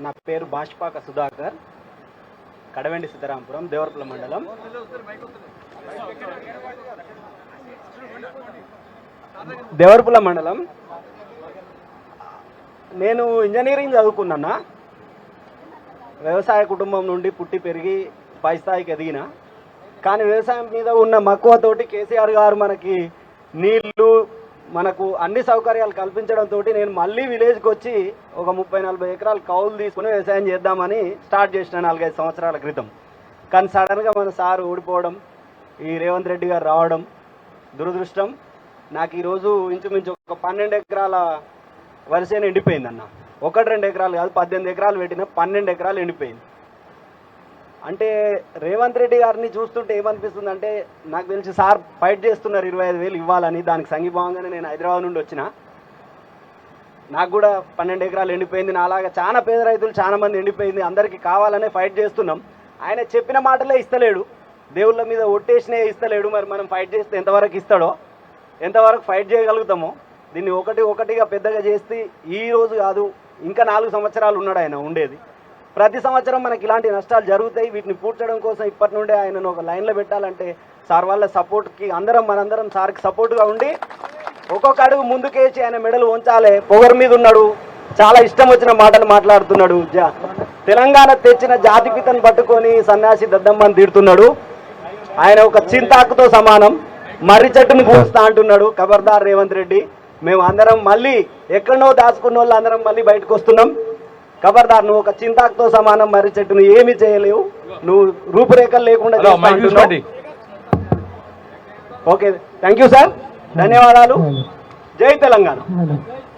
నా పేరు బాష్పాక సుధాకర్, కడవెండి సిద్ధరాంపురం, దేవరపల్లి మండలం. నేను ఇంజనీరింగ్ చదువుకున్నా. వ్యవసాయ కుటుంబం నుండి పుట్టి పెరిగి పై స్థాయికి ఎదిగిన. కానీ వ్యవసాయం మీద ఉన్న మక్కువతోటి కేసీఆర్ గారు మనకి నీళ్లు, మనకు అన్ని సౌకర్యాలు కల్పించడంతో నేను మళ్ళీ విలేజ్కి వచ్చి ఒక 30-40 ఎకరాలు కౌలు తీసుకుని వ్యవసాయం చేద్దామని స్టార్ట్ చేసిన 4-5 సంవత్సరాల క్రితం. కానీ సడన్గా మన సార్ ఓడిపోవడం, ఈ రేవంత్ రెడ్డి గారు రావడం దురదృష్టం. నాకు ఈరోజు ఇంచుమించు ఒక 12 ఎకరాల వరిసేను ఎండిపోయింది అన్న. 1-2 ఎకరాలు కాదు, 18 ఎకరాలు పెట్టిన 12 ఎకరాలు ఎండిపోయింది. అంటే రేవంత్ రెడ్డి గారిని చూస్తుంటే ఏమనిపిస్తుంది అంటే, నాకు తెలిసి సార్ ఫైట్ చేస్తున్నారు 25,000 ఇవ్వాలని. దానికి సంఘీభావంగానే నేను హైదరాబాద్ నుండి వచ్చిన. నాకు కూడా 12 ఎకరాలు ఎండిపోయింది. నాలాగా చాలా పేద రైతులు చాలా మంది ఎండిపోయింది. అందరికీ కావాలనే ఫైట్ చేస్తున్నాం. ఆయన చెప్పిన మాటలే ఇస్తలేడు, దేవుళ్ళ మీద ఒట్టేసినే ఇస్తలేడు. మరి మనం ఫైట్ చేస్తే ఎంతవరకు ఇస్తాడో, ఎంతవరకు ఫైట్ చేయగలుగుతామో. దీన్ని ఒకటిగా పెద్దగా చేస్తే ఈ రోజు కాదు, ఇంకా 4 సంవత్సరాలు ఉన్నాడు ఆయన ఉండేది. ప్రతి సంవత్సరం మనకి ఇలాంటి నష్టాలు జరుగుతాయి. వీటిని పూడ్చడం కోసం ఇప్పటి నుండే ఆయనను ఒక లైన్లో పెట్టాలంటే సార్ వాళ్ళ సపోర్ట్కి మనందరం సార్కి సపోర్ట్గా ఉండి ఒక్కొక్క అడుగు ముందుకేసి ఆయన మెడలు ఉంచాలి. పొగరు మీద ఉన్నాడు, చాలా ఇష్టం వచ్చిన మాటలు మాట్లాడుతున్నాడు. తెలంగాణ తెచ్చిన జాతిపితను పట్టుకొని సన్యాసి దద్దమ్మని తిడుతున్నాడు. ఆయన ఒక చింతాకుతో సమానం. మర్రి చెట్టును పూస్తా అంటున్నాడు. ఖబర్దార్ రేవంత్ రెడ్డి, మేము అందరం మళ్ళీ ఎక్కడనో దాచుకున్న వాళ్ళు అందరం మళ్ళీ బయటకు వస్తున్నాం. ఖబర్దార్, నువ్వు ఒక చింతాకుతో సమానం. మర్రి చెట్టును ఏమీ చేయలేవు, నువ్వు రూపురేఖలు లేకుండా. ఓకే, థ్యాంక్ యూ సార్, ధన్యవాదాలు. జై తెలంగాణ.